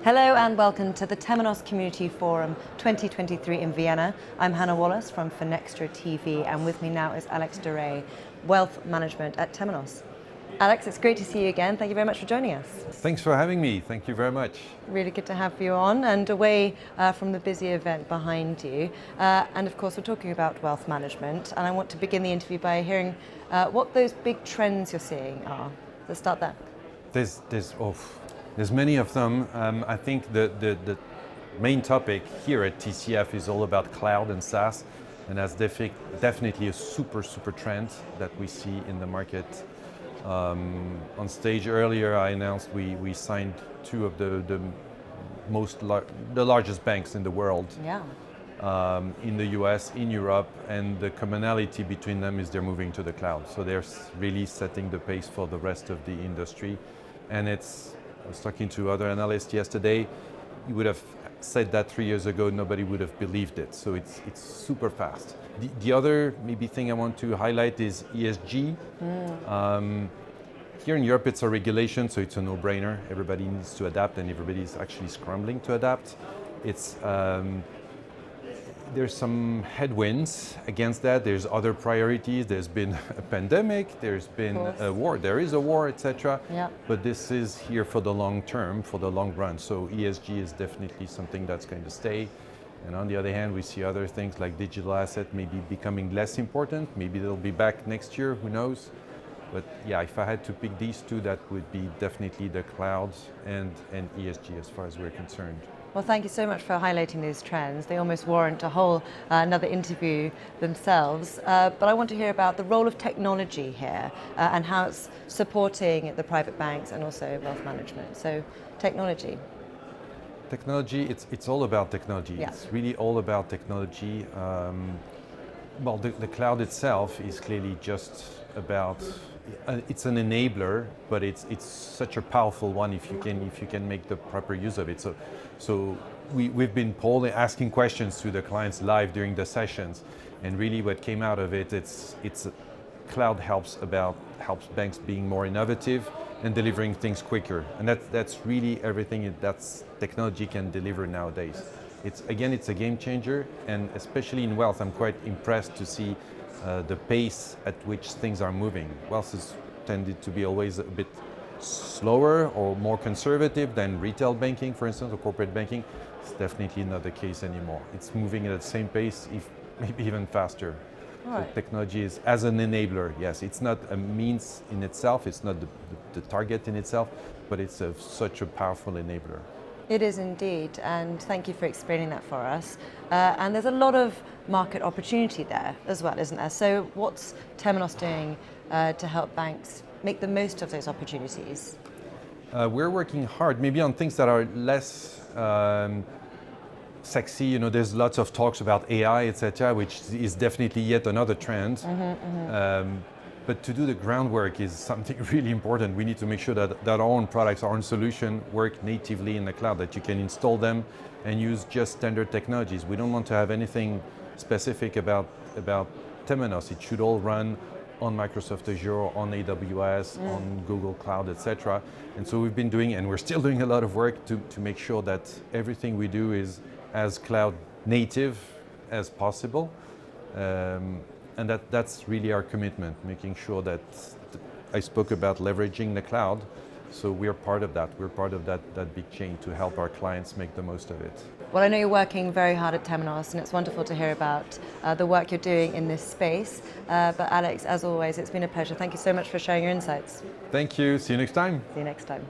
Hello and welcome to the Temenos Community Forum 2023 in Vienna. I'm Hannah Wallace from FinextraTV, and with me now is Alexandre Duret, Wealth Management at Temenos. Alex, it's great to see you again. Thank you very much for joining us. Thanks for having me. Thank you very much. Really good to have you on, and away from the busy event behind you. And of course, we're talking about wealth management, and I want to begin the interview by hearing what those big trends you're seeing are. Let's start there. There's many of them. I think the main topic here at TCF is all about cloud and SaaS, and that's definitely a super trend that we see in the market. On stage earlier, I announced we signed two of the largest banks in the world. Yeah. In the US, in Europe, and the commonality between them is they're moving to the cloud. So they're really setting the pace for the rest of the industry. And I was talking to other analysts yesterday. You would have said that 3 years ago, nobody would have believed it. So it's super fast. The other maybe thing I want to highlight is ESG. Here in Europe, it's a regulation, so it's a no-brainer. Everybody needs to adapt, and everybody's actually scrambling to adapt. There's some headwinds against that. There's other priorities. There's been a pandemic. There's been a war. There is a war, etc. Yeah. But this is here for the long term, for the long run. So ESG is definitely something that's going to stay. And on the other hand, we see other things like digital asset maybe becoming less important. Maybe they'll be back next year. Who knows? But yeah, if I had to pick these two, that would be definitely the cloud and ESG as far as we're concerned. Well, thank you so much for highlighting these trends. They almost warrant a whole another interview themselves. But I want to hear about the role of technology here and how it's supporting the private banks and also wealth management. So, technology. Technology, it's all about technology. Yeah. It's really all about technology. Well, the cloud itself is clearly just about. It's an enabler, but it's such a powerful one if you can make the proper use of it. So we've been asking questions to the clients live during the sessions, and really what came out of it, it's cloud helps banks being more innovative and delivering things quicker, and that's really everything that technology can deliver nowadays. It's a game changer, and especially in wealth, I'm quite impressed to see the pace at which things are moving. Wealth has tended to be always a bit slower or more conservative than retail banking, for instance, or corporate banking. It's definitely not the case anymore. It's moving at the same pace, if maybe even faster. Right. So technology is as an enabler, yes. It's not a means in itself, it's not the target in itself, but it's such a powerful enabler. It is indeed, and thank you for explaining that for us. And there's a lot of market opportunity there as well, isn't there? So what's Temenos doing to help banks make the most of those opportunities? We're working hard, maybe on things that are less sexy. You know, there's lots of talks about AI, etc., which is definitely yet another trend. But to do the groundwork is something really important. We need to make sure that our own products, our own solution work natively in the cloud, that you can install them and use just standard technologies. We don't want to have anything specific about Temenos. It should all run on Microsoft Azure, on AWS, on Google Cloud, etc. And so we've been doing, and we're still doing a lot of work to make sure that everything we do is as cloud native as possible. And that's really our commitment, making sure that I spoke about leveraging the cloud. So we're part of that. We're part of that big chain to help our clients make the most of it. Well, I know you're working very hard at Temenos, and it's wonderful to hear about the work you're doing in this space. But Alex, as always, it's been a pleasure. Thank you so much for sharing your insights. Thank you. See you next time. See you next time.